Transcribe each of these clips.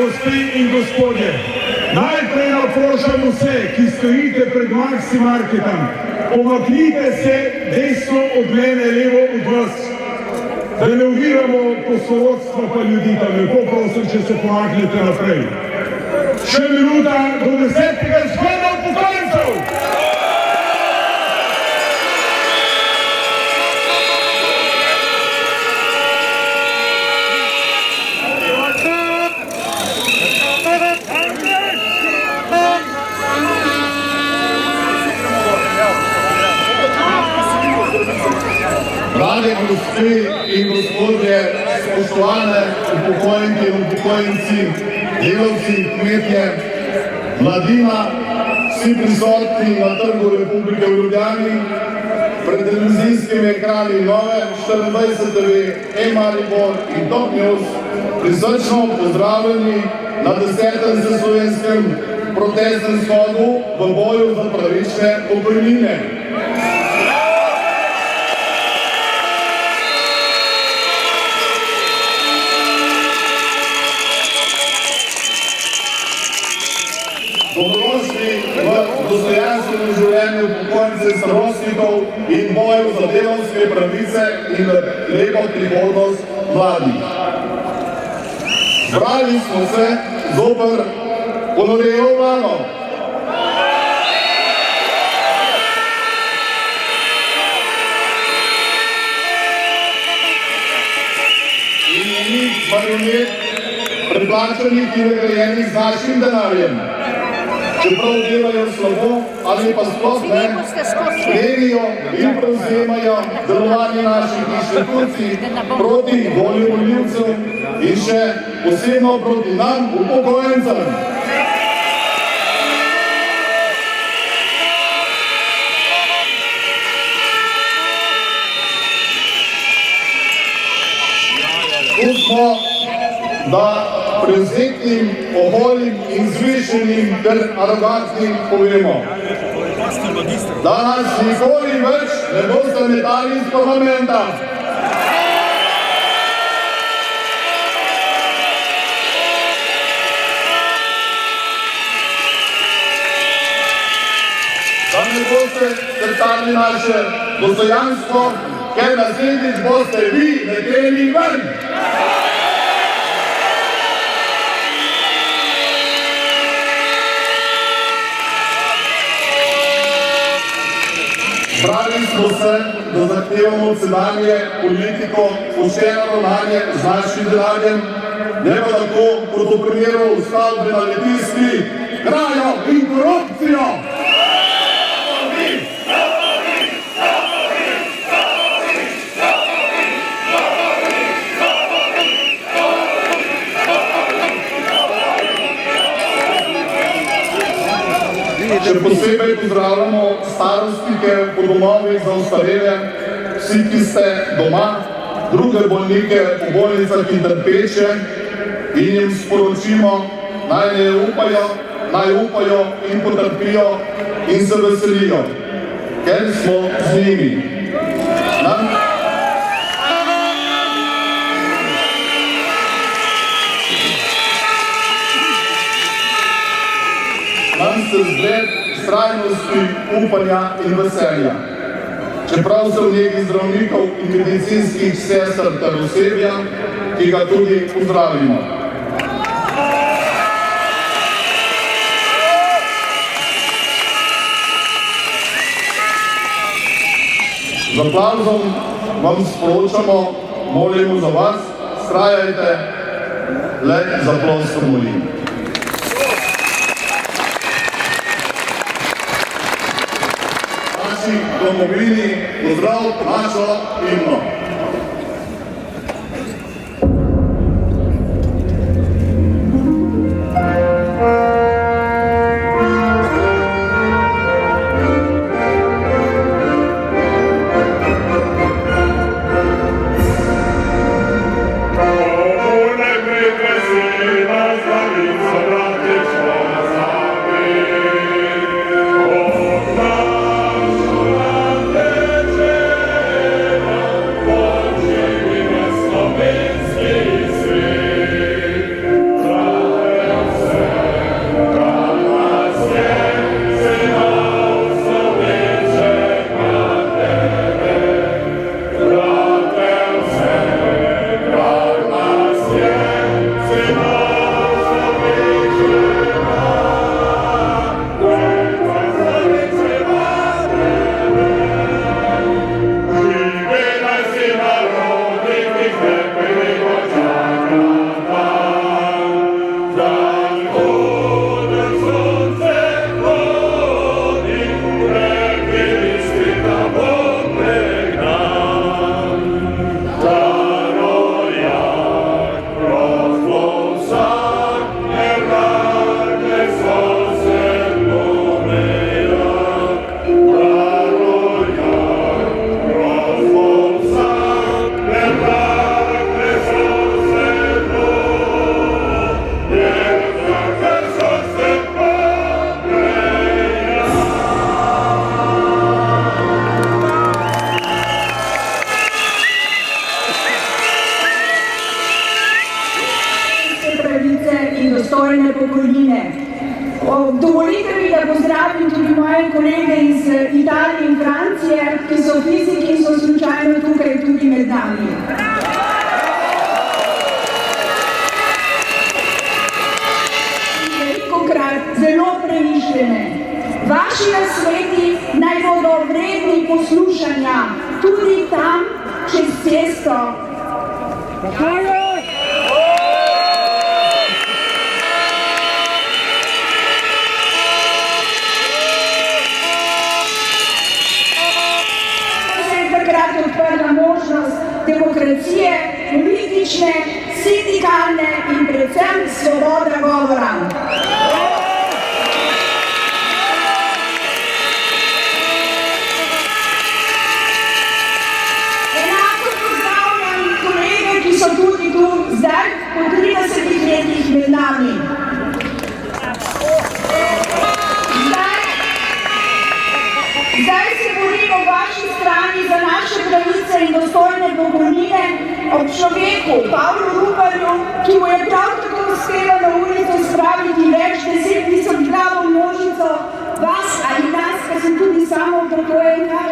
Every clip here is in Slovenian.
gospe in gospodje, najprej naprošam vse, ki stojite pred Maxi Marketom, pomaknite se desno od mene, levo od vas, da ne oviramo poslovodstva pa ljudi tam. Lepo prosim, če se pomaknete naprej. Še minuta do 10. zhoda upokojencev! Drage gospe in gospodje, spoštovane upokojenke in upokojenci, delavci, kmetje, mladina, vsi prisotni na Trgu Republike v Ljubljani, pred televizijskimi ekrani Nove 24 TV, e-Maribor in Top News, prisrčno pozdravljeni na 10. vseslovenskem protestnem shodu v boju za pravične pokojnine. Dobrodošli v dostojanstvenem življenju upokojencev in starostnikov in boju za delavske pravice in lepo prihodnost mladih. Zbrali smo se zoper ponovljevo vlado. In njih marionet preplačanih in nagrajenih z našim denarjem. Čeprav delajo slabo ali pa sploh ne, sprejemijo in prevzemajo delovanje naših inštitucij proti volji volivcev in še posebno proti nam, upokojencem. Tu smo, da prevzetnim, oholim in zvišenim ter arogantnim povemo, da nas nikoli več ne boste metali iz parlamenta. Da ne boste trtali naše dostojanstvo, ker naslednjič boste vi leteli ven. Zbrali smo se, da zahtevamo sedanje politiko, pošteno ravnanje z našim denarjem, ne pa tako, kot v primeru stavbe na Litijski, krajo in korupcijo. Še posebej pozdravljamo starostnike po domovih za ostarele, vsi, ki ste doma, druge bolnike po bolnicah in trpeče in jim sporočimo, naj upajo in potrpijo in se veselijo, ker smo z njimi. Nam se zgled vztrajnosti, upanja in veselja. Čeprav so v njegi zdravnikov in medicinskih sester ter osebja, ki ga tudi pozdravimo. Z aplavzom vam sporočamo, molimo za vas, vztrajajte, le za plosko molim. Domovini, pozdrav našo himno. Oh pokojnine. Dovolite mi, da pozdravim tudi moje kolege iz Italije in Francije, ki so fiziki in so slučajno tukaj tudi med nami. Velikokrat zelo premišljene. Vaši nasveti naj bodo vredni poslušanja, tudi tam čez cesto. Takrat odprla možnost demokracije, politične, sindikalne in predvsem svoboda govora. Enako pozdravljam kolege, ki so tudi tu zdaj po 30 letih med nami. Zdaj se borimo v vaši strani za naše pravice in dostojne pokojnine ob človeku, Pavlu Ruparju, ki mu je prav tako uspelo na ulico spraviti več 10.000 glavo množico, vas ali nas, pa sem tudi sama upokojenka,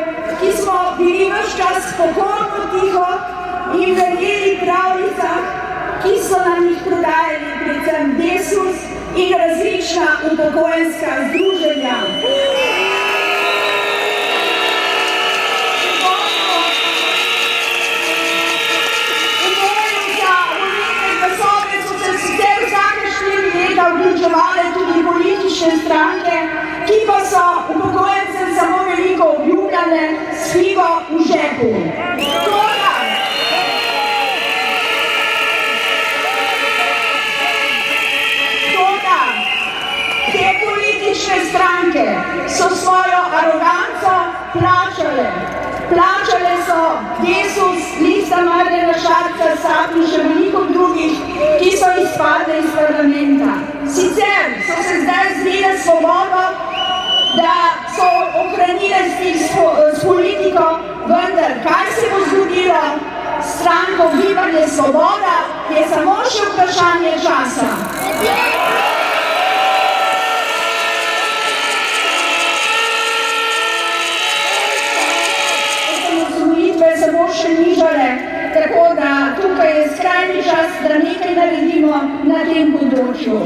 ki smo bili ves čas spokojno tiho in verjeli pravljicah, ki so nam jih prodajali predvsem Desus in različna upokojenska združenja. Vključevale tudi politične stranke, ki pa so upokojencem samo veliko obljubljale s figo v žepu. Toda, te politične stranke so svojo aroganco plačale. Plačale so Desus, Lista Marjana Šarca, SAB in še veliko drugih, ki so izpadle iz parlamenta. Sicer so se zdaj zlile svobodo, da so ohranile stik s politiko, vendar kaj se bo zgodilo s stranko Gibanje Svoboda, je samo še vprašanje časa. Samo še nižale, tako da tukaj je skrajni čas, da nekaj naredimo na tem področju.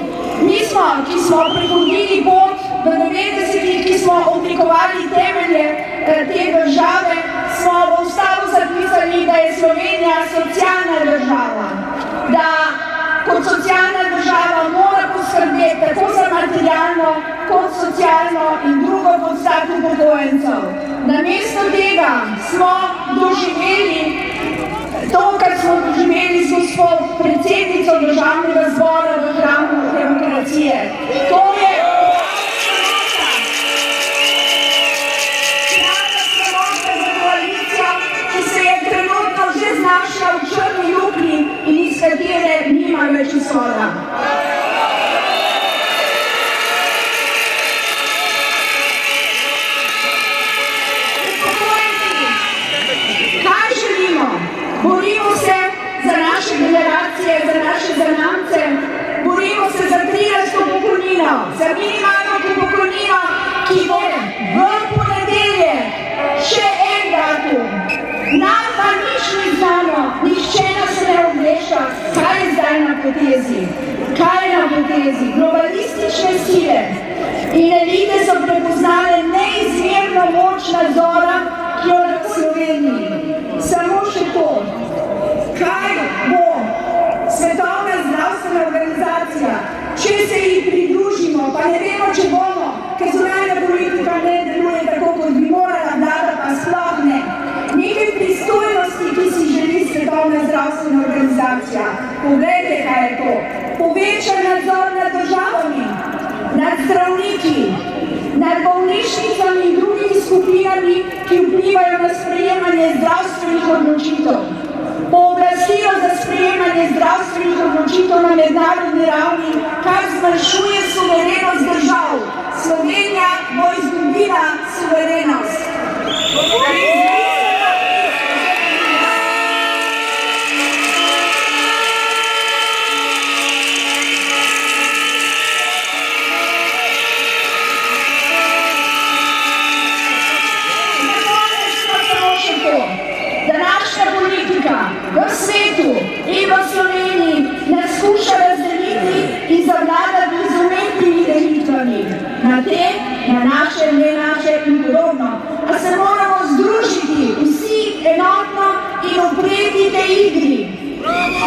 Mi smo, ki smo prehodili pot v 90-ih, ki smo oblikovali temelje te države, smo v ustavo zapisali, da je Slovenija socialna država, da kot socialna država mora poskrbeti tako za materialno, kot socialno in drugo podstat upokojencev. Namesto tega smo doživeli to, kar smo doživeli z gospod predsednico Državnega zbora v hramu demokracije. To je sramota za koalicijo, ki se je trenutno že znašla v črni luknji in iz katere nima več izhoda. Borimo se za naše generacije, za naše zanamce, borimo se za 13. pokojnino, za minimalno pokojnino, ki bo v ponedeljek še en datum. Nam pa nič ni znano, nihče nas ne obvešča, kaj je zdaj na potezi. Kaj je na potezi? Globalistične sile in elite so prepoznale neizmerno moč nadzora, ki jo v Sloveniji. Samo še to, kaj bo Svetovna zdravstvena organizacija, če se jih pridružimo, pa ne vemo, če bomo, ker zunanja politika ne deluje tako, kot bi morala, vlada pa sploh ne. Nekaj pristojnosti, ki si želi Svetovna zdravstvena organizacija. Poglejte, kaj je to. Povečan nadzor nad državami, nad zdravniki, nad bolnišnicami in drugimi skupinami, ki vplivajo na sprejemanje zdravstvenih odločitev. Pooblastilo za sprejemanje zdravstvenih odločitev na mednarodni ravni, kar zmanjšuje suverenost držav. Slovenija bo izgubila suverenost. politika v svetu in v Sloveniji nas skuša razdeliti in zavladati z umetnimi delitvami na te, na naše, ne naše in podobno. A se moramo združiti vsi enotno in upreti tej igri.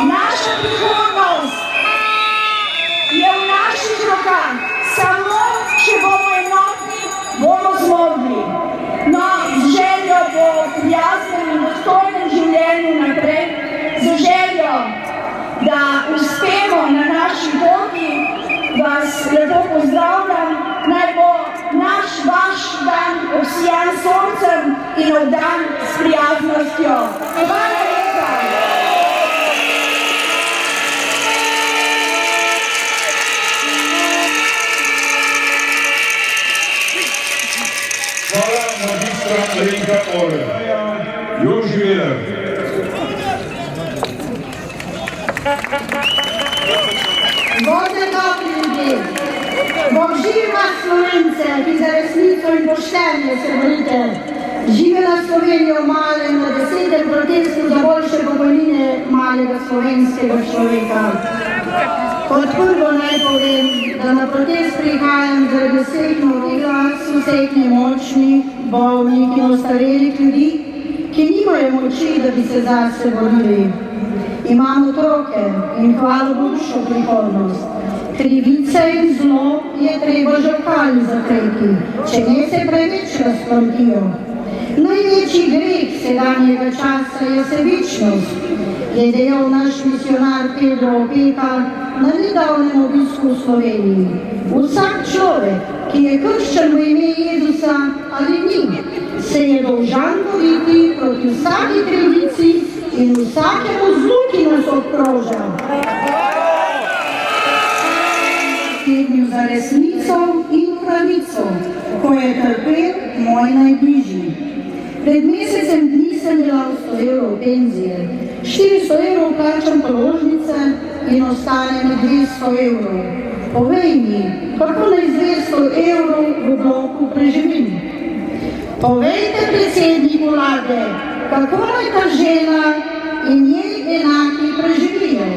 Naša prihodnost je v naših rokah. Samo, če bomo enotni, bomo zmogli. No, z željo po prijaznem in dostojnem življenju naprej, z željo, da uspemo na naši poti, vas lepo pozdravljam. Naj bo naš, vaš dan obsijan soncem in obdan s prijaznostjo. Hvala lepa! Hvala magistra Alenka Orel. Joži Veler. Božje dobri ljudje, Bog živa Slovence, ki za resnico in poštenje se borite. Živela Slovenijo v malem na 10. protestu za boljše pokojnine malega slovenskega človeka. Kot prvo naj povem, da na protest prihajam zaradi vseh morila, vseh nemočnih, bolnih in ostarelih ljudi, ki nimajo moči, da bi se zase borili. Imam otroke in hvala boljšo prihodnost. Krivice in zlo je treba žalkali zatreti, če ne se preveč razplantijo. Največji greh sedanjega časa je sebičnost, je dejal naš misionar Pedro Opeka na nedavnem obisku v Sloveniji. Vsak človek, ki je krščan v ime Jezusa ali ni, se je dolžan boriti proti vsaki krivici in vsakemu zlu, ki nas obkroža. Tednil za resnico in pravico, ko je trpel moj najbližji. Pred mesecem dni sem bila 100 evrov penzije, 400 evrov plačam položnice in ostane mi 200 evrov. Povej mi, kako naj z 200 evrov v bloku preživim? Povejte predsedniku vlade, kako naj ta žena in njej enaki preživijo.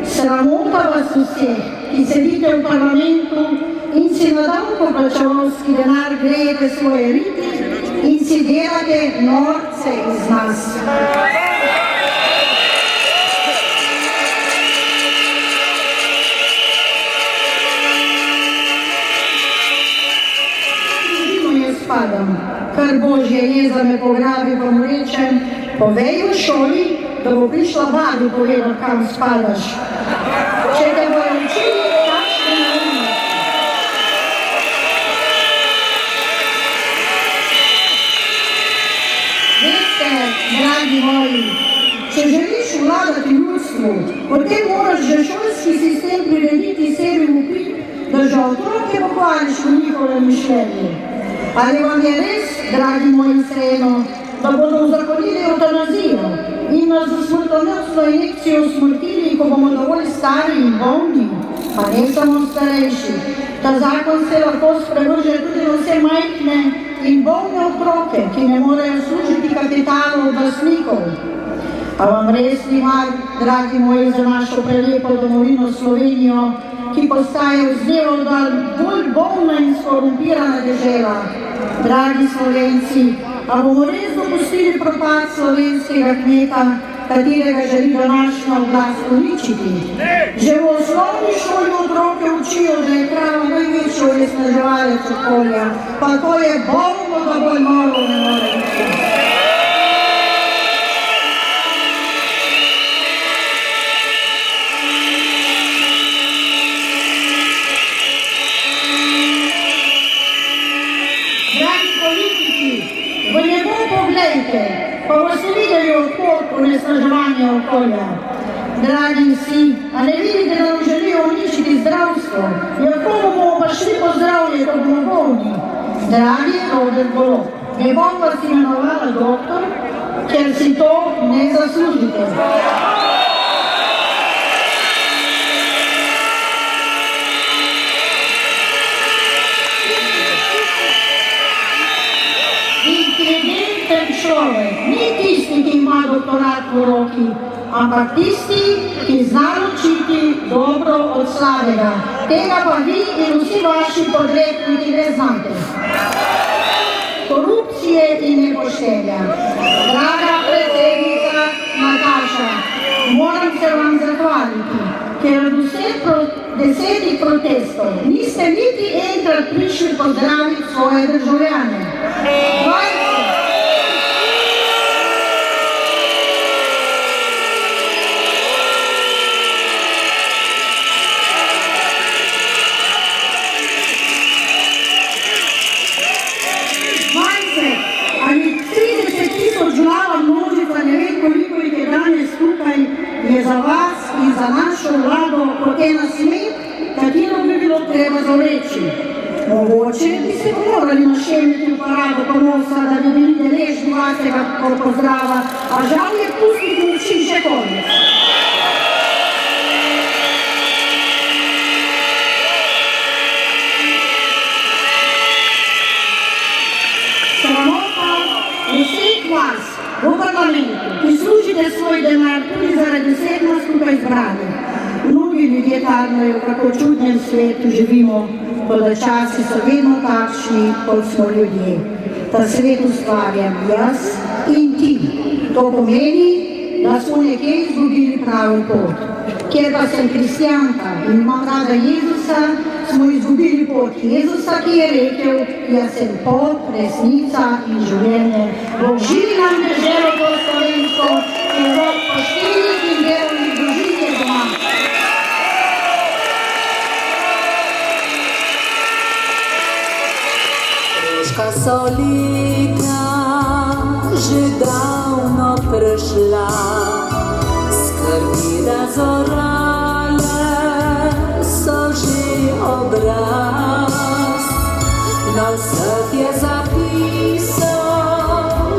Sramota vas vseh, ki sedite v parlamentu in si na davkoplačevalski denar grejete svoje riti in si delate norce iz nas. Spadam, kar Božje jeza me pograbi, pa mu rečem, povej v šoli, da bo prišla babi povedal, kam spadaš. Če te bojo učili, takšne neumnosti. Veste, dragi moji, če želiš vladati ljudstvu, potem moraš že šolski sistem prirediti sebi v prid, da že otroke pohvališ v njihovem mišljenju. Ali vam je res, dragi moji, vseeno, da bodo uzakonili evtanazijo in nas za smrtonosno injekcijo usmrtili, ko bomo dovolj stari in bolni, pa ne samo starejši. Ta zakon se lahko sprevrže tudi na vse majhne in bolne otroke, ki ne morejo služiti kapitalu oblastnikov. A vam res ni mar, dragi moji, za našo prelepo domovino Slovenijo, ki postaje z dneva v dan bolj bolna in skorumpirana dežela. Dragi Slovenci, a bomo res dopustili propad slovenskega kmeta, katerega želi današnja oblast uničiti? Že v osnovni šoli otroke učijo, da je krava največji onesnaževalec okolja, pa to je bolno, da bolj malo ne more biti. Pa boste videli odhod onesnaževanja okolja. Dragi vsi, a ne vidite, da nam želijo uničiti zdravstvo? Kako bomo pa šli po zdravje, ko bomo bolni? Dragi Robert Golob, ne bom vas imenovala doktor, ker si to ne zaslužite. človek ni tisti, ki ima doktorat v roki, ampak tisti, ki zna ločiti dobro od slabega. Tega pa vi in vsi vaši podrepniki ne znate. Korupcije in nepoštenja. Draga predsednica Nataša, moram se vam zahvaliti, ker od vseh 10 protestov niste niti enkrat prišli pozdraviti svoje državljane. Ali 30.000 glava množica, ne vem koliko jih je danes tukaj, je za vas in za našo vlado kot ena smet, katero bi bilo treba zavreči. Mogoče bi se morali našemiti v parado ponosa, da bi bili deležni vašega pozdrava, a žal je pustiti oči še konec. Vseh vas v parlamentu, ki služite svoj denar tudi zaradi vseh nas tukaj zbranih. Mnogi ljudje tarnajo, v kako čudnem svetu živimo, toda časi so vedno takšni, kot smo ljudje. Ta svet ustvarjam jaz in ti. To pomeni, da smo nekje izgubili pravi pot. Ker pa sem kristjanka in imam rada Jezusa, smo izgubili pot Jezusa, ki je rekel, jaz sem pot, resnica in življenje. Bog živi nam deželo to slovensko, in Bog poštenih in delovnih družin je doma. Reška solidna že davno prešla, skrbi razorale so že obraz, na vseh je zapisal,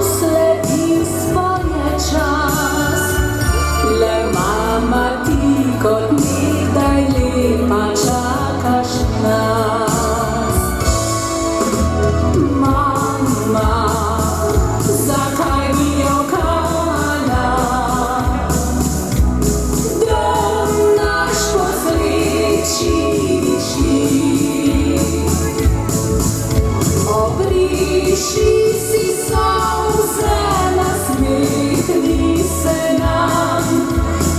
sledi svoje čas. Le mama ti kot nekdaj lepa čakaš nas. Mama, zakaj mi jokala, dom naš po sreči diši. Obriši si solze, nasmehni se nam,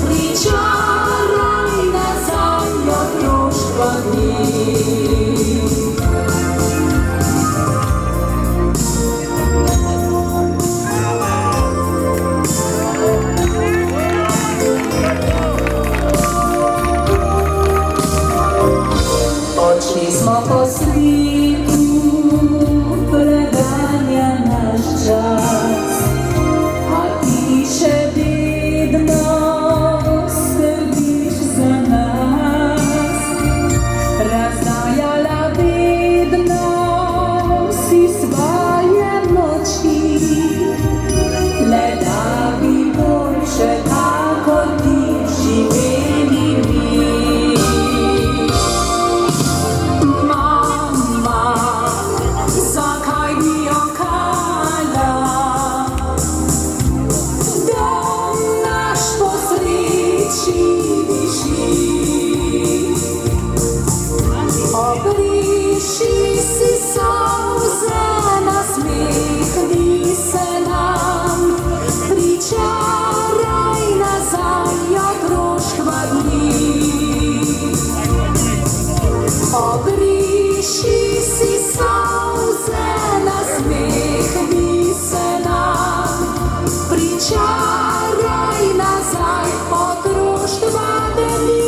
pričaraj nazaj otroštva dni. Odšli smo po svetu, preganja naš čas, a ti še vedno skrbiš za nas. Razdajala vedno si svoje moči, le da bi boljše tako ti živeli mi. Obriši si solze, nasmehni se nam, pričaraj nazaj otroštva dni. Obriši si solze, nasmehni se nam, pričaraj nazaj otroštva dni.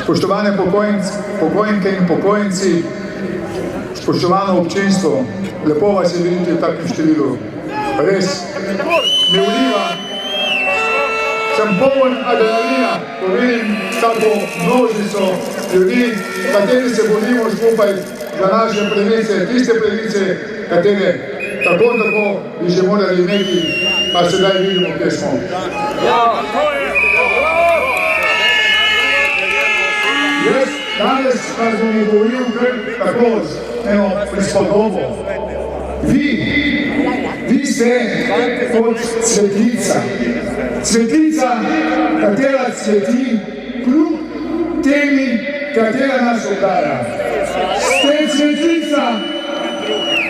Spoštovane pokojnke in pokojnci, spoštovano občinstvo, lepo vas je videti v takem številu. Res me vliva, sem poln adrenalina, ko vidim tako množico ljudi, kateri se borimo skupaj za naše pravice, tiste pravice, katere Tako bi že morali imeti, pa sedaj vidimo, kje smo. Jaz danes pa bom govoril tako z eno prispodobo. Vi ste kot cvetlica. Cvetlica, katera cveti kljub temi, katera nas obdaja. Ste cvetlica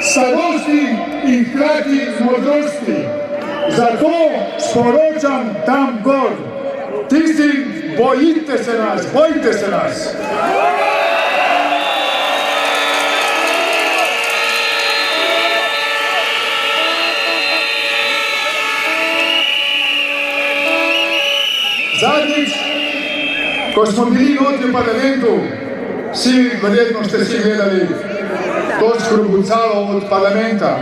starosti in hkrati modrosti. Zato sporočam tam gor. Tistim, bojite se nas. Zadnjič, ko smo bili notri v parlamentu, verjetno ste si gledali to skrobucalo od parlamenta.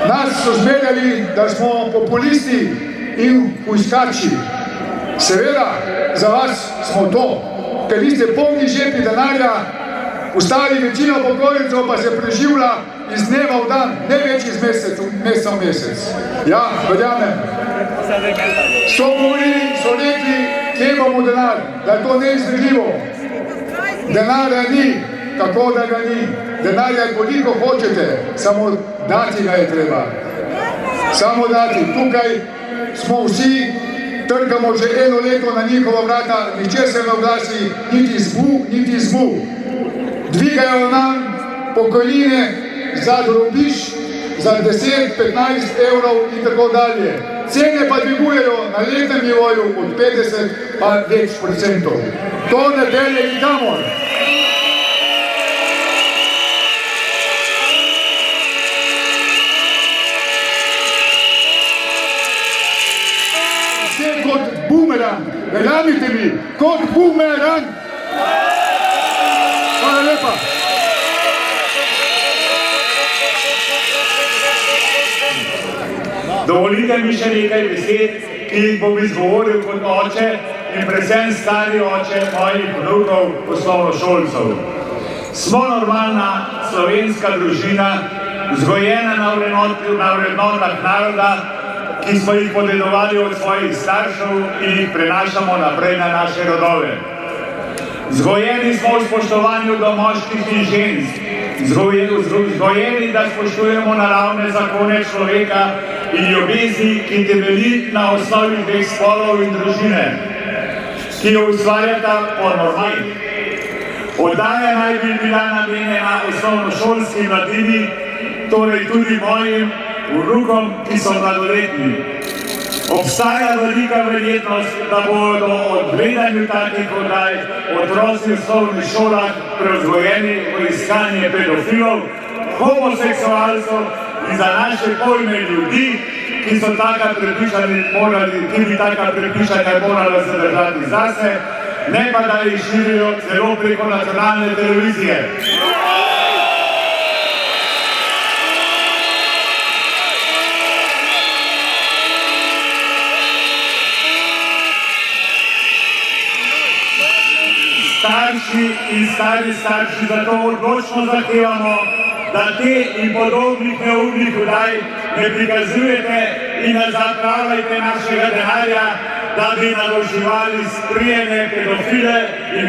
Nas so zmedali, da smo populisti in hujskači. Seveda, za vas smo to, ker vi ste polni žepi denarja, ostali večina upokojencev pa se preživlja iz dneva v dan, ne več iz meseca v mesec. Ja, verjamem. So govorili, so rekli, kje imamo denar, da je to neizvedljivo. Denarja ni, kako da ga ni. Denarja koliko hočete, samo dati ga je treba. Samo dati. Tukaj smo vsi, trkamo že eno leto na njihova vrata, nihče se ne oglasi, niti zmu. Dvigajo nam pokojnine za drobiž, za 10, 15 evrov in tako dalje. Cene pa dvigujejo na letnem nivoju od 50 pa več procentov. To ne pelje nikamor. Vse kot bumerang, verjamite mi, kot bumerang. Hvala lepa. Dovolite mi še nekaj besed, ki jih bom izgovoril kot oče in predvsem stari oče mojih vnukov osnovnošolcev. Smo normalna slovenska družina, vzgojena na vrednotah naroda, ki smo jih podedovali od svojih staršev in jih prenašamo naprej na naše rodove. Vzgojeni smo v spoštovanju do moških in žensk, vzgojeni, da spoštujemo naravne zakone človeka in ljubezni, ki temelji na osnovi dveh spolov in družine, ki jo ustvarjata po normali. Oddaja naj bi bila namenjena osnovnošolski mladini, torej tudi mojim vnukom, ki so mladoletni. Obstaja velika verjetnost, da bodo od gledanju takih oddaj otroci v osnovnih šolah prevzgojeni v iskanje pedofilov, homoseksualcev in za naše pojme ljudi, ki so taka prepričanja morali zadržati zase, ne pa da jih širijo celo preko nacionalne televizije. Starši in stari starši zato odločno zahtevamo, da te in podobnih neumnih oddaj ne prikazujete in ne zapravljajte našega denarja, da bi naloževali sprijene pedofile in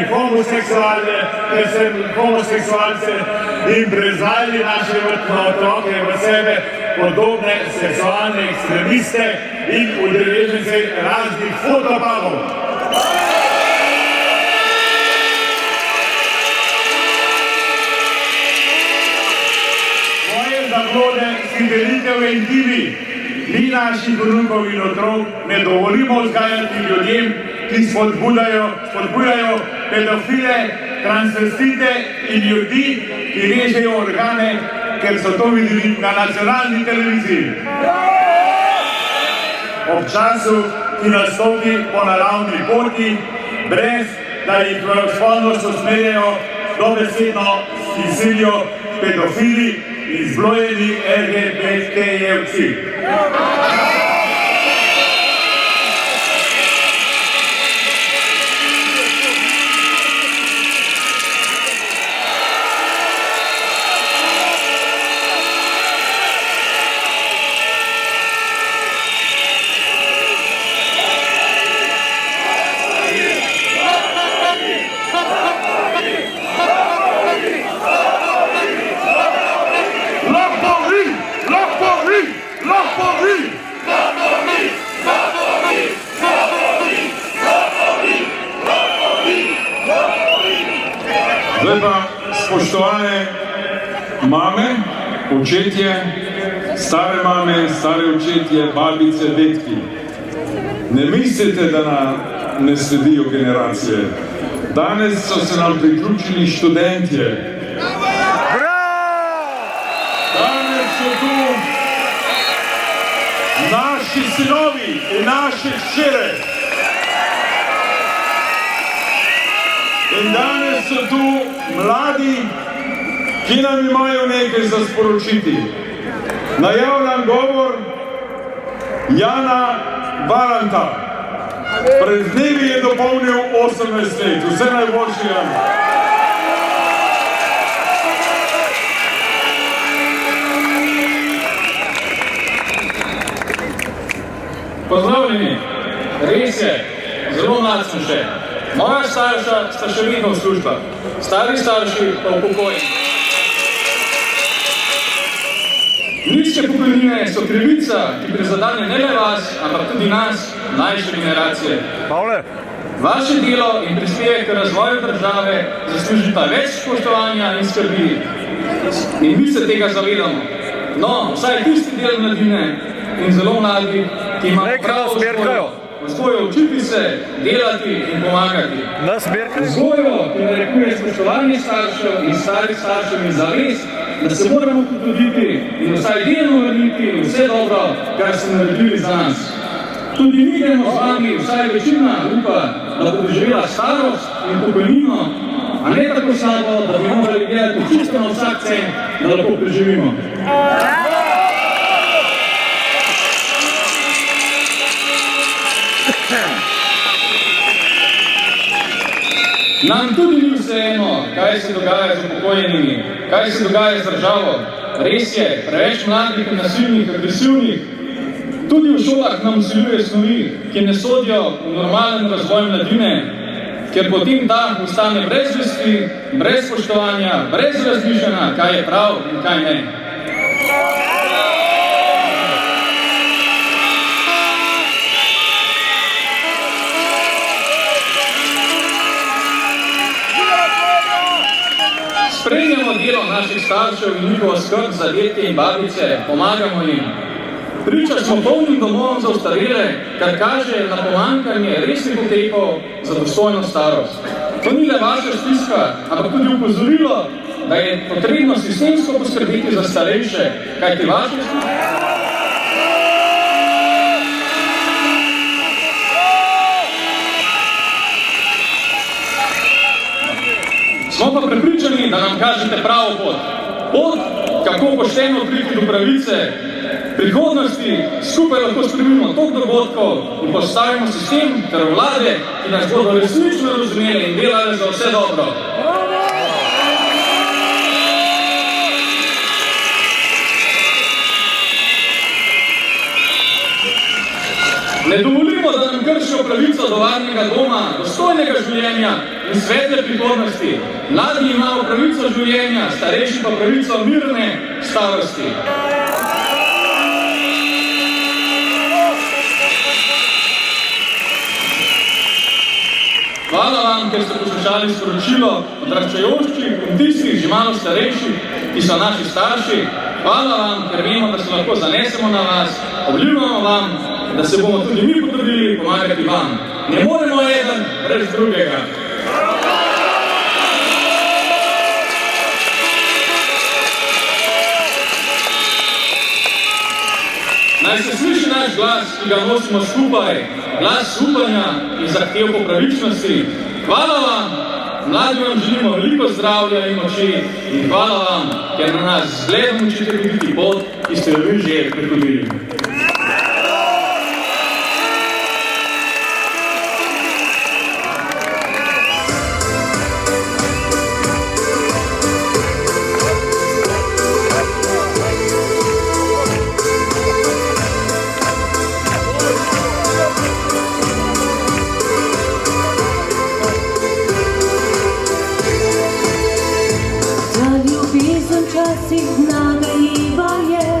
homoseksualce in prezvali naše otroke v sebe podobne seksualne ekstremiste in udeležence raznih fotopavov. Zablode si delite v intimi. Mi naših vnukov in otrok ne dovolimo vzgajati ljudem, ki spodbujajo pedofile, transvestite in ljudi, ki režejo organe, ker so to videli na nacionalni televiziji. Ob času, ki nastopi po naravni poti, brez da jih v spolnost usmerjajo, dobesedno silijo pedofili in zblojeni LGBT-jevci. vi, lahko vi, lahko vi. Zdaj pa, spoštovane mame, očetje, stare mame, stare očetje, babice, dedki. Ne mislite, da nam ne sledijo generacije. Danes so se nam priključili študentje. Danes so tu naši sinovi in naše hčere. In danes so tu mladi, ki nam imajo nekaj za sporočiti. Najavljam govor Jana Valanta. Pred dnevi je dopolnil 18 let. Vse najboljše, Jan. Pozdravljeni, res je, zelo mlad sem še. Moja starša sta še vedno v službah, stari starši pa upokojeni. Nizke pokojnine so krivica, ki prizadene ne le vas, ampak tudi nas, mlajše generacije. Vaše delo in prispevek k razvoju države zaslužita več spoštovanja in skrbi. In mi se tega zavedamo. No, vsaj tisti del mladine in zelo mladi, ki ima pravo vzgojo učiti se, delati in pomagati. Vzgojo, ki narekuje spoštovanje staršev in starih staršev in zares, da se moramo potruditi in vsaj delno vrniti vse dobro, kar ste naredili za nas. Tudi mi gremo z vami, vsaj večina upa, da bo doživela starost in pokojnino, a ne tako slabo, da bi morali gledati čisto na vsak cent, da lahko preživimo. Nam tudi ni vseeno, kaj se dogaja z upokojenimi, kaj se dogaja z državo. Res je, preveč mladih in nasilnih, agresivnih. Tudi v šolah nam vsiljuje snovi, ki ne sodijo v normalen razvoj mladine, ker potem dah ostane brez vesti, brez spoštovanja, brez razmišljanja, kaj je prav in kaj ne. Spremljamo delo naših staršev in njihovo skrb za detke in babice, pomagamo jim. Priča smo polnim domovom za ostarele, kar kaže na pomanjkanje resnih ukrepov za dostojno starost. To ni le vaša stiska, ampak tudi opozorilo, da je potrebno sistemsko poskrbeti za starejše, kajti vaše stiske. Smo pa prepričani, da nam kažete pravo pot. Pot, kako pošteno priti do pravice, prihodnosti, skupaj lahko spremenimo toliko dogodkov in postavimo sistem ter vlade, ki nas bodo resnično razumeli in delali za vse dobro. Ne dovolimo, da nam kršijo pravico do varnega doma, dostojnega življenja in svetle prihodnosti. Mladi imajo pravico življenja, starejši pa pravico mirne starosti. Hvala vam, ker ste poslušali sporočilo odraščajočih in tistih že malo starejših, ki so naši starši. Hvala vam, ker vemo, da se lahko zanesemo na vas, obljubljamo vam, da se bomo tudi mi potrudili pomagati vam. Ne moremo eden brez drugega. Naj se sliši naš glas, ki ga nosimo skupaj, glas upanja in zahtev po pravičnosti. Hvala vam, mladi vam želimo veliko zdravja in moči in hvala vam, ker na nas zgledom učite hoditi pot, ki ste jo vi že prehodili. Včasih nagajiva je,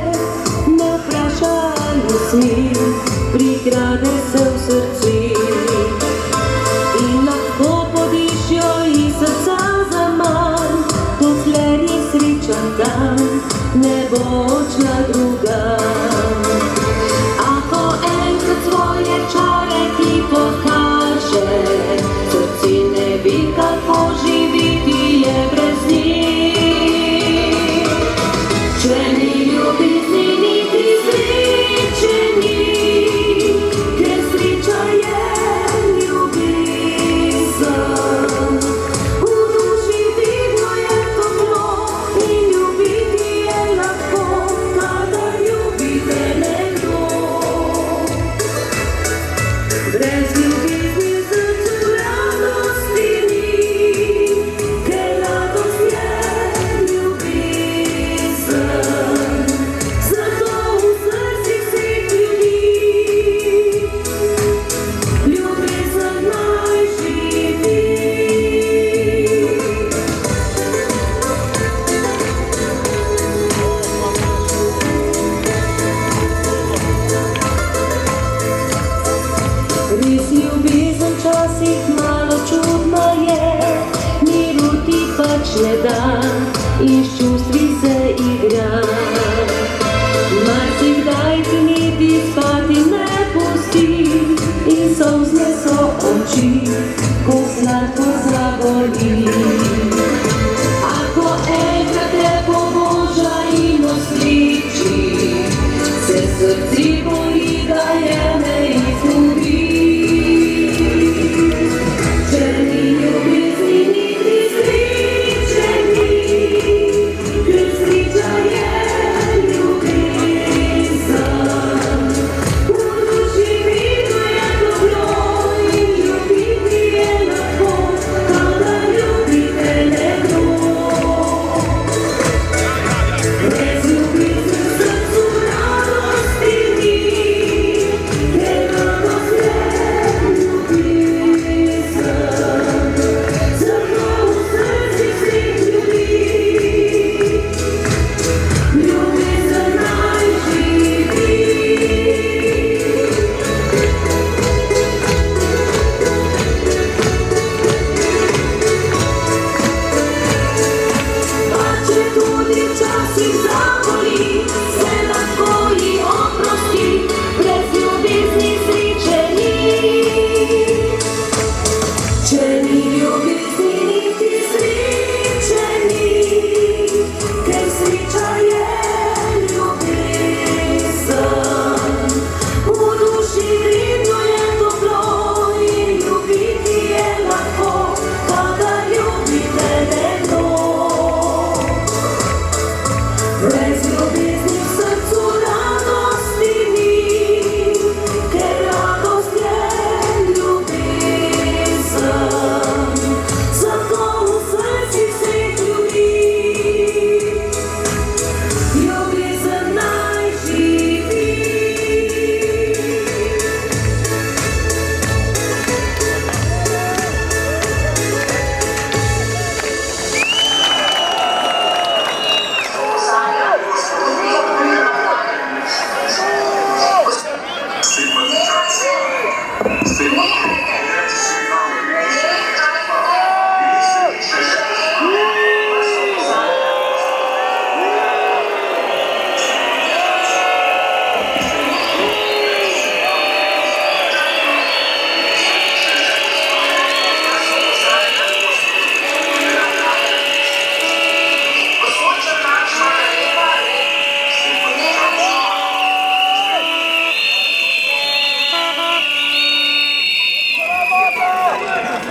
с чувстви се игра. Marsikdaj ti niti spati ne pusti in solzne so oči, ko sladko zaboli. Ako enkrat te poboža in osliči, se srci boli, da je ne izgubi. Če ni ljubezni niti sreče ni, ker sreča je ljubezen. V duši vidno je toplo in ljubiti je lahko, kadar ljubite nekdo. Brez ljubezni v srcu radosti ni, ker radost je ljubezen. Zato v srcih vseh ljudi ljubezen naj živi. Pa če tudi včasih zaboli, se lahko ji oprosti, brez ljubezni sreče ni. Če ni ljubezni niti sreče ni, ker sreča je ljubezen. V duši vedno je toplo in ljubiti je lahko, kadar ljubite nekdo. Brez ljubezni v srcu radosti ni, ker radost je ljubezen. Zato v srcih vseh ljudi ljubezen naj živi.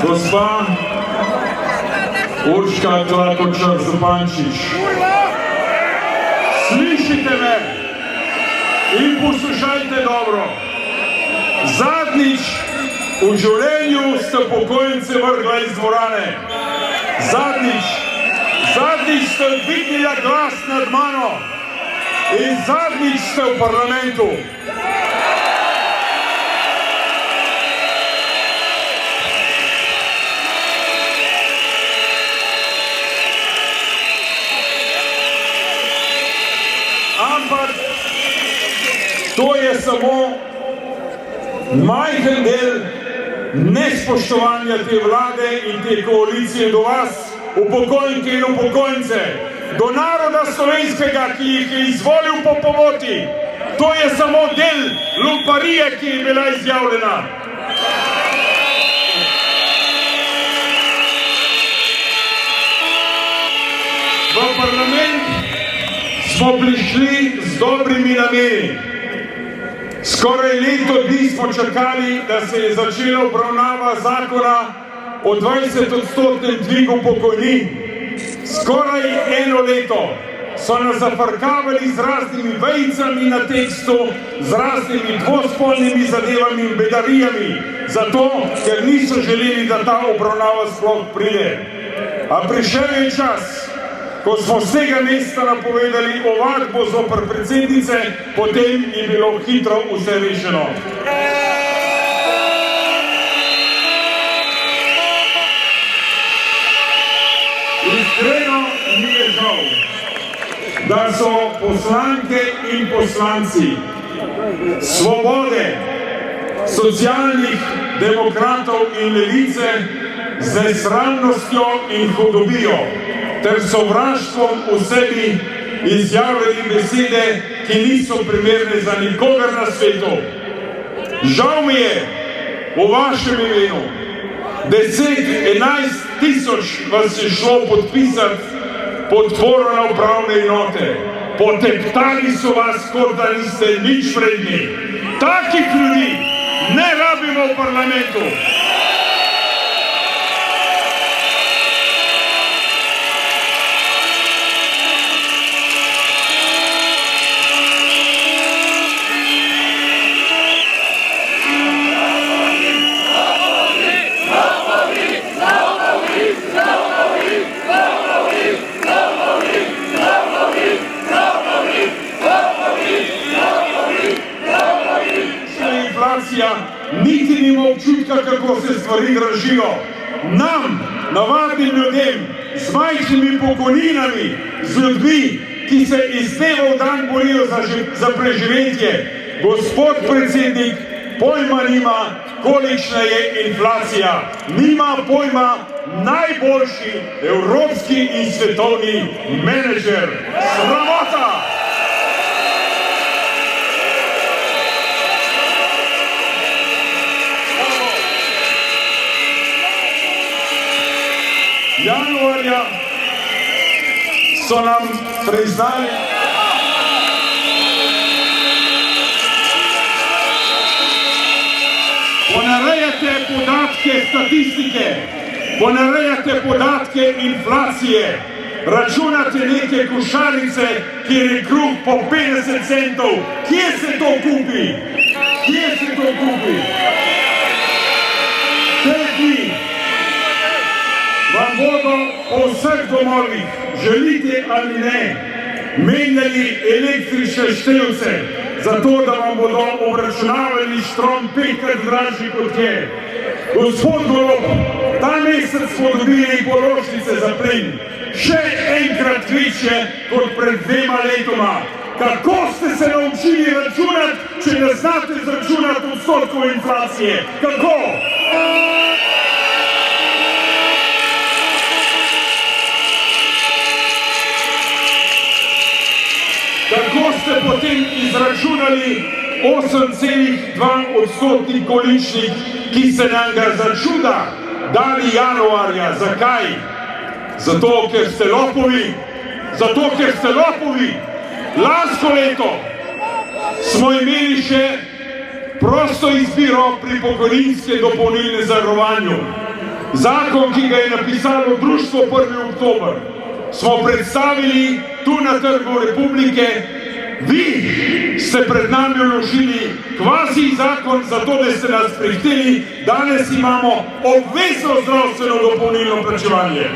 Gospa Urška Klakočar Zupančič, slišite me in poslušajte dobro. Zadnjič v življenju ste pokojnice vrgla iz dvorane. Zadnjič ste dvignila glas nad mano in zadnjič ste v parlamentu. Ampak to je samo majhen del nespoštovanja te vlade in te koalicije do vas, upokojenke in upokojence, do naroda slovenskega, ki jih je izvolil po pomoti. To je samo del lumparije, ki je bila izjavljena. V parlament smo prišli z dobrimi nameni. Skoraj leto dni smo čakali, da se je začela obravnava zakona o 20-odstotnem dvigu pokojnin. Skoraj eno leto so nas zafrkavali z raznimi vejicami na tekstu, z raznimi dvospolnimi zadevami in bedarijami, zato ker niso želeli, da ta obravnava sploh pride. A prišel je čas, ko smo z tega mesta napovedali ovadbo zoper predsednice, potem je bilo hitro vse rešeno. Iskreno mi je žal, da so poslanke in poslanci Svobode, Socialnih demokratov in Levice z nesramnostjo in hudobijo ter sovraštvom v sebi izjavljali besede, ki niso primerne za nikogar na svetu. Žal mi je v vašem imenu, 10-11 tisoč vas je šlo podpisati podporo na upravne enote. Poteptali so vas, kot da niste nič vredni. Takih ljudi ne rabimo v parlamentu. Niti nima občutka, kako se stvari dražijo. Nam, navadnim ljudem, z majhnimi pokojninami, z ljudmi, ki se iz dneva v dan borijo za preživetje, gospod predsednik pojma nima, kolikšna je inflacija. Nima pojma najboljši evropski in svetovni menedžer. Sramota! Januarja so nam priznali, ponarejate podatke statistike, ponarejate podatke inflacije, računate neke košarice, kjer je kruh po 50 centov. Kje se to kupi? Kje se to kupi? Tretji, vam bodo po vseh domovih, želite ali ne, menjali električne števce, zato da vam bodo obračunavali štrom 5-krat dražji kot je. Gospod Golob, ta mesec smo dobili položnice za plin, še enkrat večje kot pred 2 letoma. Kako ste se naučili računati, če ne znate zračunati odstotkov inflacije? Kako? Kako ste potem izračunali 8,2% količnik, ki se nam ga za čuda dali januarja? Zakaj? Zato, ker ste lopovi. Zato, ker ste lopovi. Lansko leto smo imeli še prosto izbiro pri pokojninskem dopolnilnem zavarovanju. Zakon, ki ga je napisalo društvo 1. oktober, smo predstavili tu na Trgu Republike. Vi ste pred nami vložili kvazi zakon, zato da ste nas prihteli. Danes imamo obvezno zdravstveno dopolnilno plačevanje.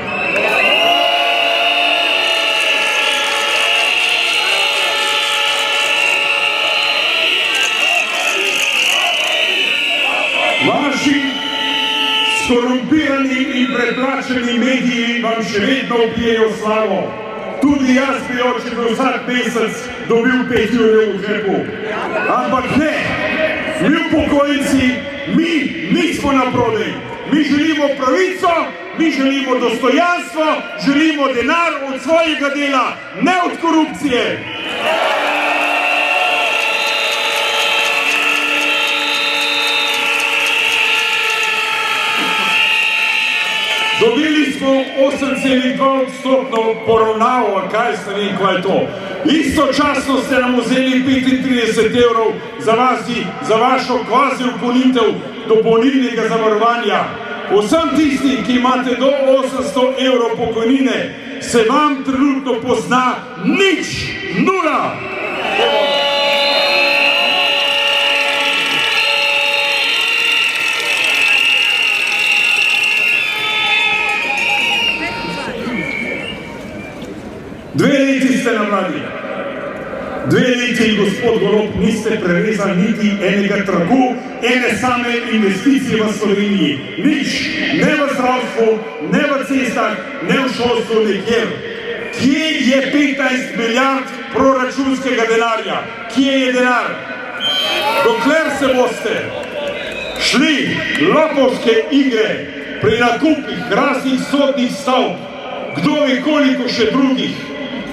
Vaši skorumpirani in preplačeni mediji vam še vedno upijejo slavo. Tudi jaz bi očitno vsak mesec dobil 5 jurjev v žepu. Ampak ne, mi upokojenci, mi nismo na prodaj. Mi želimo pravico, mi želimo dostojanstvo, želimo denar od svojega dela, ne od korupcije. Dobili smo 8,2% poravnavo, kaj ste vi, kaj je to? Istočasno ste nam vzeli 35 evrov za vašo kvazi ukinitev dopolnilnega zavarovanja. Vsem tistim, ki imate do 800 evrov pokojnine, se vam trenutno pozna nič, nula. Dve leti ste na vladi. 2 leti, gospod Golob, niste prerezali niti enega traku, ene same investicije v Sloveniji. Nič, ne v zdravstvu, ne v cestah, ne v šolstvu, nekjer. Kje je 15 milijard proračunskega denarja? Kje je denar? Dokler se boste šli lopovske igre pri nakupih raznih sodnih stavb, kdo ve koliko še drugih,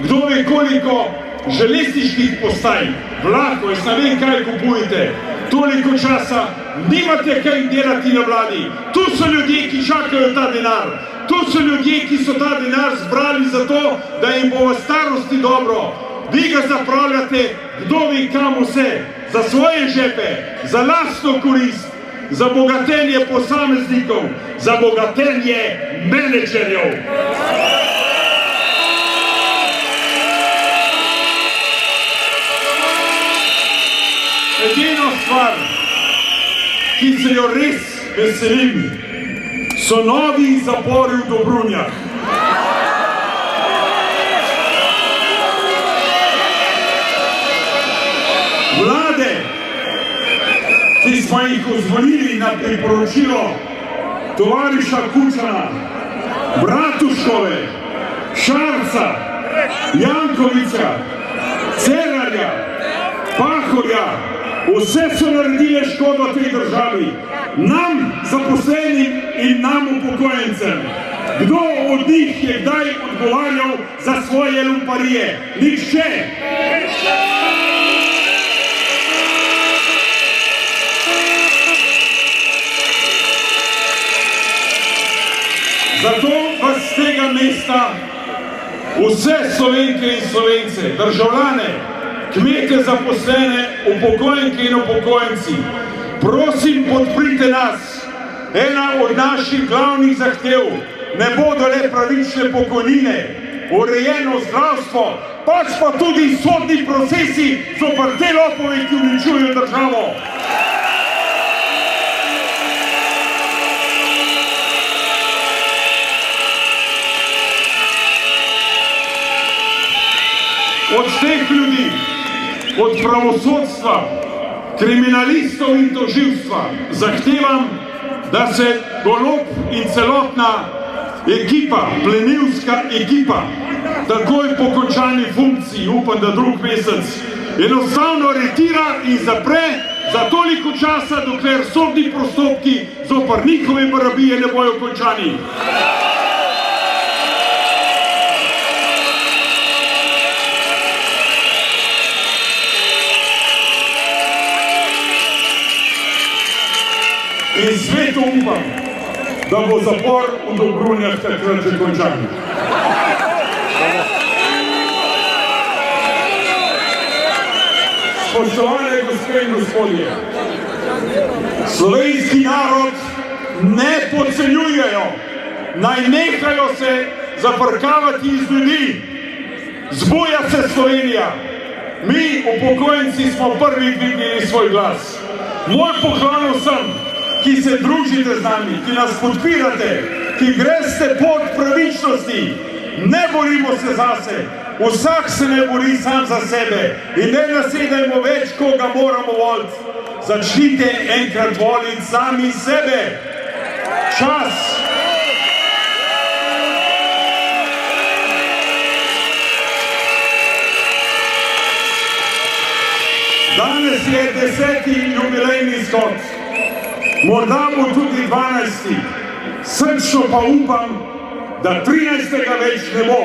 kdo ve koliko železniških postaj, vlakov, jaz ne vem, kaj kupujete. Toliko časa nimate kaj delati na vladi. Tu so ljudje, ki čakajo ta denar. Tu so ljudje, ki so ta denar zbrali za to, da jim bo v starosti dobro. Vi ga zapravljate, kdo ve kam vse, za svoje žepe, za lastno korist, za bogatenje posameznikov, za bogatenje menedžerjev. Edina stvar, ki se jo res veselim, so novi zapori v Dobrunjah. Vlade, ki smo jih izvolili na priporočilo tovariša Kučana, Bratuškove, Šarca, Jankovića, Cerarja, Pahorja, vse so naredile škodo tej državi, nam zaposlenim in nam upokojencem. Kdo od njih je kdaj odgovarjal za svoje lumparije? Nihče! Zato vas z tega mesta vse Slovenke in Slovence, državljane, kmete, zaposlene, upokojenke in upokojenci, prosim, podprite nas. Ena od naših glavnih zahtev ne bodo le pravične pokojnine, urejeno zdravstvo, pač pa tudi sodni procesi zoper te lopove, ki uničujejo državo. Od teh ljudi, od pravosodstva, kriminalistov in tožilstva zahtevam, da se Golob in celotna ekipa, plenilska ekipa, takoj po končani funkciji, upam, da drug mesec, enostavno aretira in zapre za toliko časa, dokler sodni postopki zoper njihove barabije ne bojo končani. In sveto upam, da bo zapor v Dobrunjah takrat že končan. Spoštovane gospe in gospodje, slovenski narod ne podcenjujejo, naj nehajo se zafrkavati iz ljudi. Zbuja se Slovenija. Mi, upokojenci, smo prvi dvignili svoj glas. Moj poklon vsem, ki se družite z nami, ki nas podpirate, ki greste pot pravičnosti. Ne borimo se zase, vsak se ne bori sam za sebe in ne nasedajmo več, koga moramo voliti. Začnite enkrat voliti sami sebe. Čas. Danes je 10. jubilejni shod. Morda bo tudi 12. Srčno pa upam, da 13. več ne bo,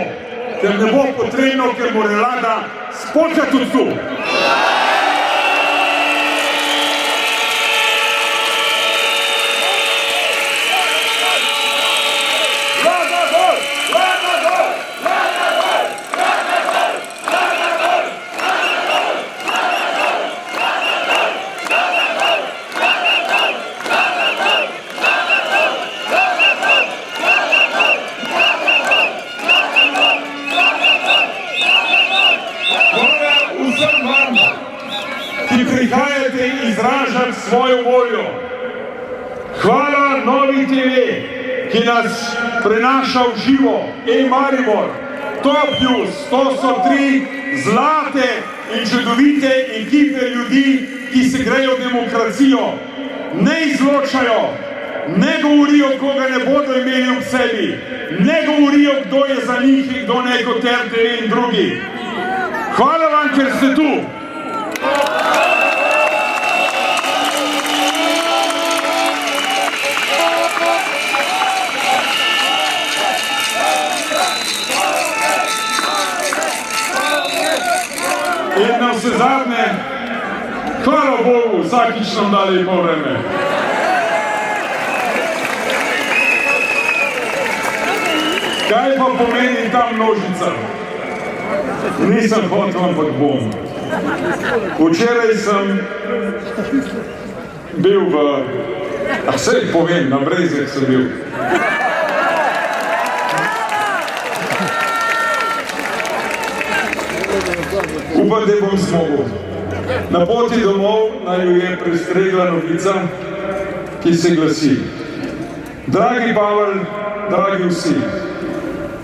ker ne bo potrebno, ker bo relada spočati od tu. Ki prihajate izražati svojo voljo. Hvala Novi TV, ki nas prenaša v živo. Maribor, Top News, to so 3 zlate in čudovite ekipe ljudi, ki se grejo demokracijo. Ne izločajo, ne govorijo, koga ne bodo imeli ob sebi, ne govorijo, kdo je za njih in kdo ne kot RTV in drugi. Hvala vam, ker ste tu. zadnje, hvala Bogu, vsakič nam da lepo vreme. Kaj pa pomeni ta množica? Nisem hotel, ampak bom. Včeraj sem bil sej povem, na Brezjah sem bil. Upam, da bom zmogel. Na poti domov naju je prestregla novica, ki se glasi: Dragi Pavel, dragi vsi,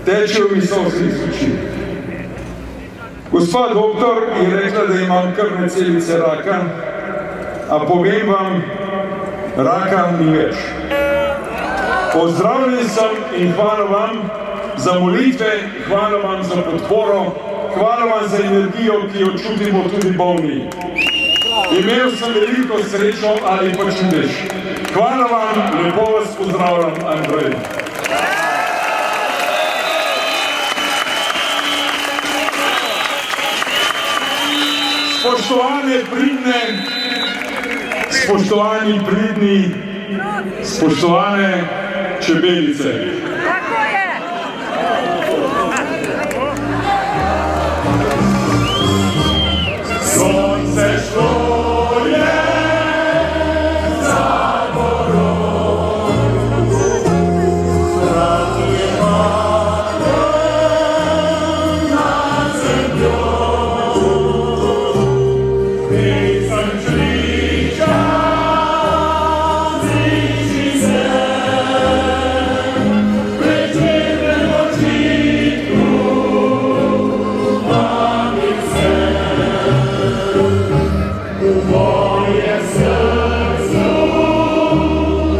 tečejo mi solze iz oči. Gospa doktor je rekla, da imam krvne celice raka, a povem vam, raka ni več. Pozdravljen sem in hvala vam za molitve, hvala vam za podporo, hvala vam za energijo, ki jo čutimo tudi bolni. Imel sem veliko srečo ali pa čudež. Hvala vam, lepo vas pozdravljam, Andrej. Spoštovane pridne, spoštovani pridni, spoštovane čebelice. Sonce šlo je za gorou, ratuje malo nad zemljo. Pisem čliča, zliči se, večernem očitku, vabim se. V moje srcu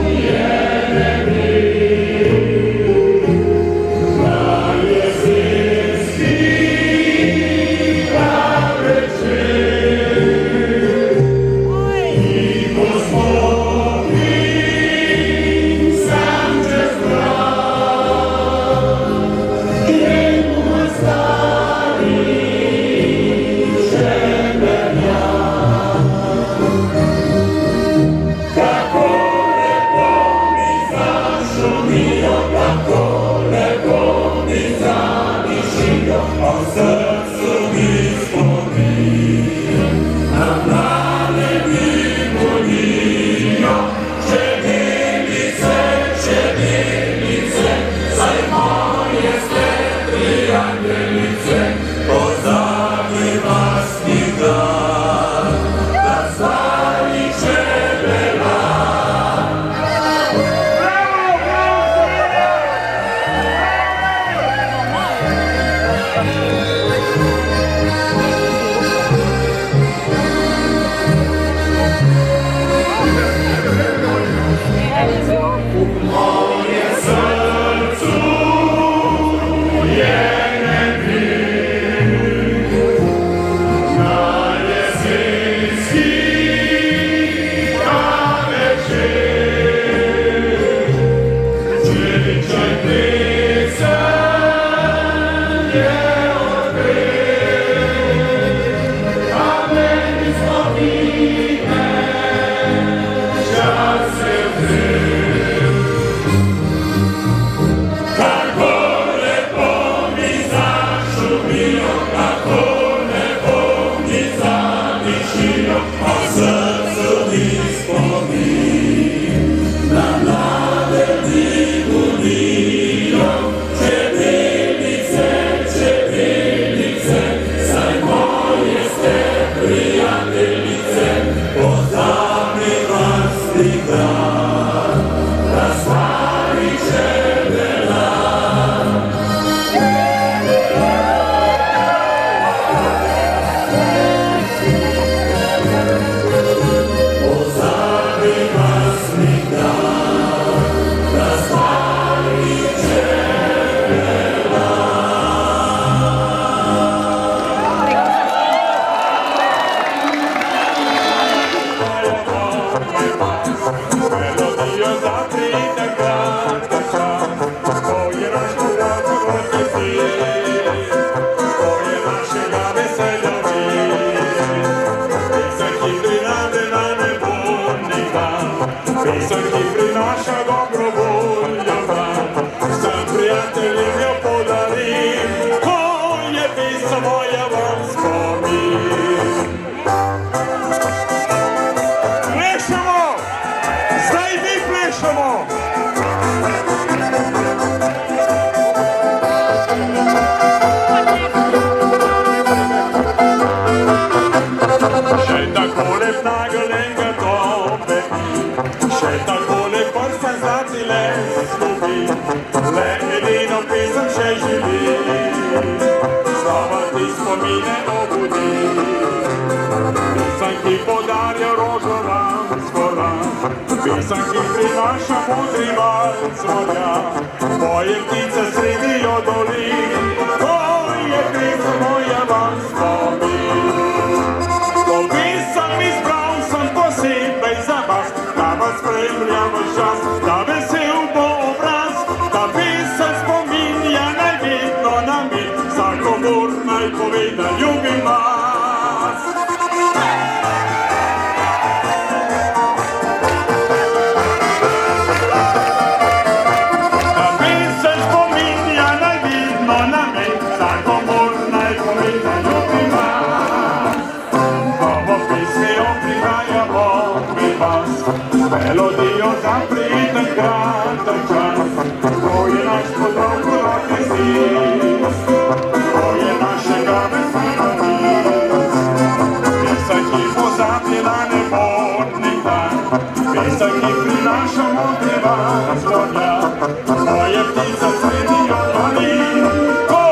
je nebrij, na jesenski večer, in ko stopim sam čez prag, gremo v stari Šentjernej. Kako lepo mi zašumijo, kako lepo mi zadišijo, a v srcu mi spomin. Na mlade mi bolijo, čebelice, čebelice, saj moje ste prijateljice, pozabi vas nikdar, da stari čebela. Moje srcu je nebrij, na jesenski večer, čeličaj pesem je odpet, a meni spomine čase vzel. Kako lepo mi zašumijo, kako lepo mi zadišijo, a v srcu mi spomin. Na mlade mi bolijo, čebelice, čebelice, saj moje ste prijateljice, pozabi vas nikdar, da stari čebela. tako lep nagrlenga tope, še tako lep senzacije zgubi, le edino pisem še živi, znova ti spomine obudi. Pisem, ki podarja rožo ramsko ram, pisem, ki prinaša modri val zvodja, moje ptice sredijo dolin, to je pisem moja vam spomin. To pisem izbral sem posebej za vas, da vas spremljam vš čas, da vesel bo obraz, da pisem spominja naj vedno na mi, vsakomur naj pove, da ljubim vas. Melodijo za prijeten kratek čas, to je naš pozdrav korak izis, to je našega vesela vis. Pesem, ki pozabljena nebodnik dan, pesem, ki prinaša modri val zvodja, moje ptice sredijo dolin, to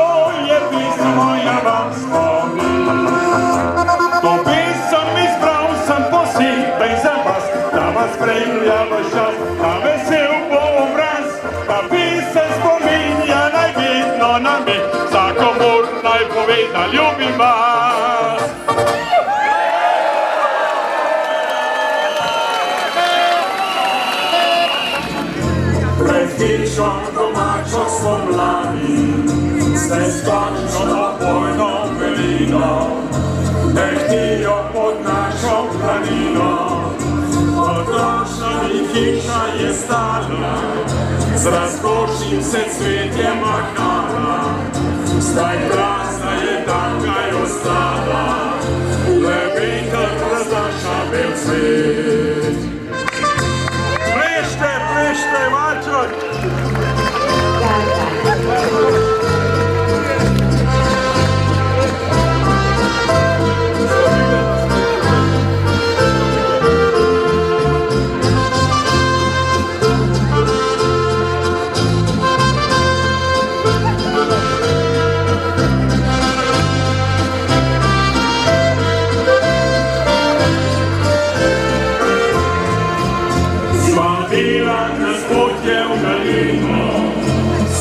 je pisem moja vam spomin. To pesem izbral sem posebej za vas, da vas spremlja vš čas, da vesel bo obraz, da pisem spominja naj vedno na me, vsakomur naj pove, da ljubim vas. Pred hišo domačo spomladi, ste skončno opojno belino, dehtijo pod našo planino. Otrošna mi hiša je stala, z razkošnim se cvetjem mahala, zdaj prazna je taka je ostala, le veter raznaša bel cvet. Plešte, Mačo!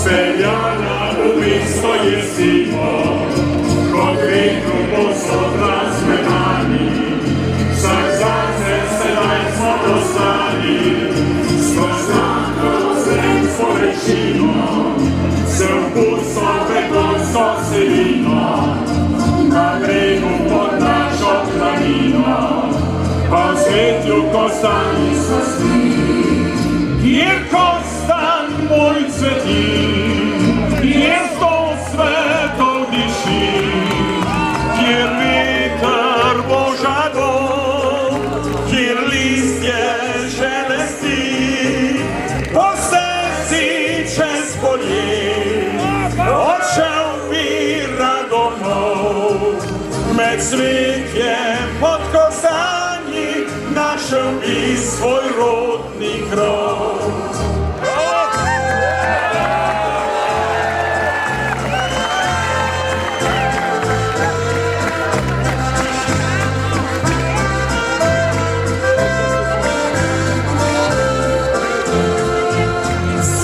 Speljana v mesto jesimo, kot vedno posod razmenani, vsak zase sedaj smo dostali, spoznano zrensko rečino, se vkusno betonsko selino, na bregu pod našo planino, pa v svetju kostani so sni, kjer kostan moj cveti, kjer sto svetov diši, kjer veter božado, kjer listje želesti, po stezi čez polje, odšel bi rado domov, med cvetjem pod kostanji, našel bi svoj rodni krov.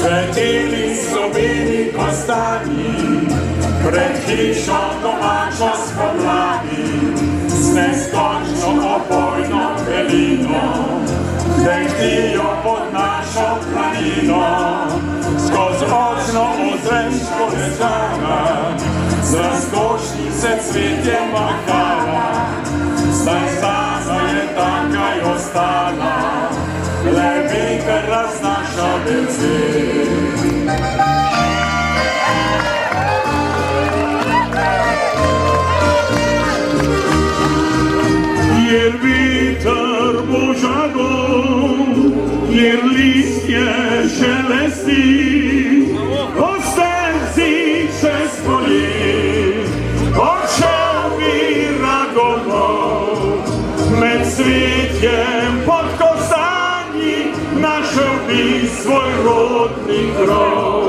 Svetili so bili kostani, pred hišo domačo spomladi, z neskončno opojno belino, dehtijo pod našo planino, skozi okno ozrensko ležala, z razkošnim se cvetjem mahala, zdaj staza je taka je ostala, le veter raznaša bel cvet. Kjer veter božado, kjer listje želesti, po stezi čez polje, odšel bi rad domov, cvetjem pod kozani našel bi svoj rodni krov.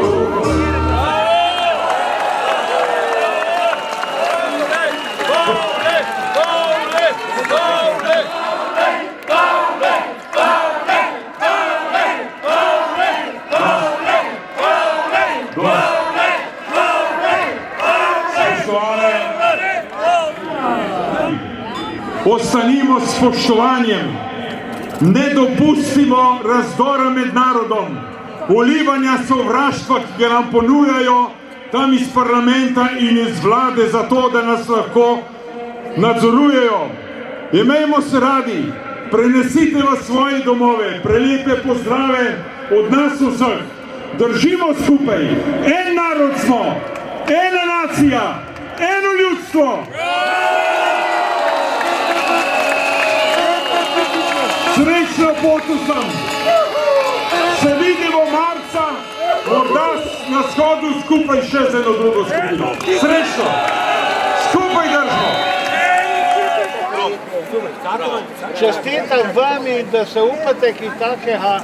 Ostanimo s spoštovanjem, ne dopustimo razdora med narodom, vlivanja sovraštva, ki ga nam ponujajo tam iz parlamenta in iz vlade, zato da nas lahko nadzorujejo. Imejmo se radi, prenesite v svoje domove, prelepe pozdrave od nas vseh. Držimo skupaj, en narod smo, ena nacija, eno ljudstvo. Srečno pot vsem! Se vidimo marca, morda na shodu skupaj še z eno drugo skupino. Srečno! Skupaj držimo! Čestitam vami, da se upate kaj takega,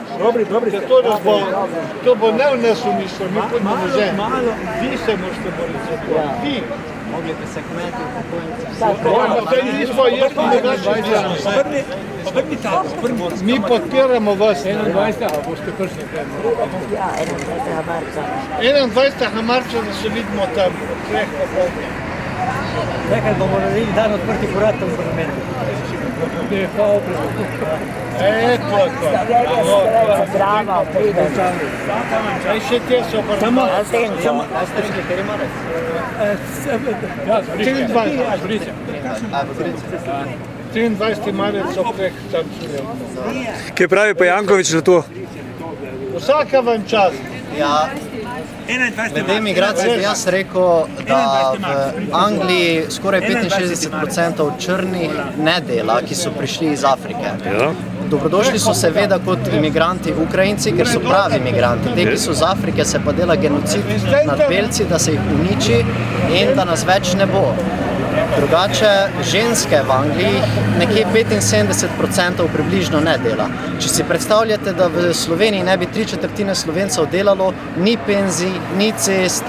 zato da to bo ne vnesel misel, mi pod muzej. Vi se morate boriti za to. Vi. Mogli bi se kmeti upokojiti. Mi podpiramo vas. 21. marca, da se vidimo tam. Nekaj bomo naredili dan odprti vrata v parlamentu. Zdravo, pridem. Kaj še te so parlamentu? Samo. 23. marec opreh tam čujem. Kaj pravi pa Janković na to? Vsaka vam čast. Ja, glede imigracije bi jaz rekel, da v Angliji skoraj 65% črnih ne dela, ki so prišli iz Afrike. Dobrodošli so seveda kot imigranti Ukrajinci, ker so pravi imigranti. Te, ki so iz Afrike, se pa dela genocid nad belci, da se jih uniči in da nas več ne bo. Drugače, ženske v Angliji nekje 75% približno ne dela. Če si predstavljate, da v Sloveniji ne bi 3/4 Slovencev delalo, ni penzij, ni cest,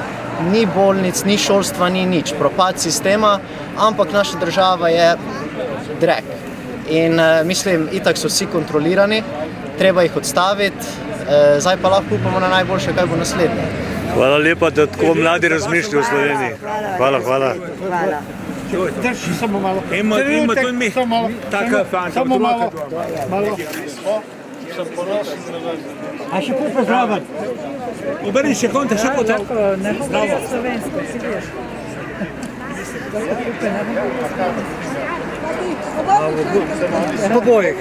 ni bolnic, ni šolstva, ni nič. Propad sistema, ampak naša država je drek. In mislim, itak so vsi kontrolirani, treba jih odstaviti, zdaj pa lahko upamo na najboljše, kaj bo naslednje. Hvala lepa, da tako mladi razmišljajo v Sloveniji. Hvala. Drži, samo malo. Ima tudi mi. Samo malo. Sem ponosen na vas. A še pol pozdravljati. Obrni še konta, še potem. Zdravo. Obojek.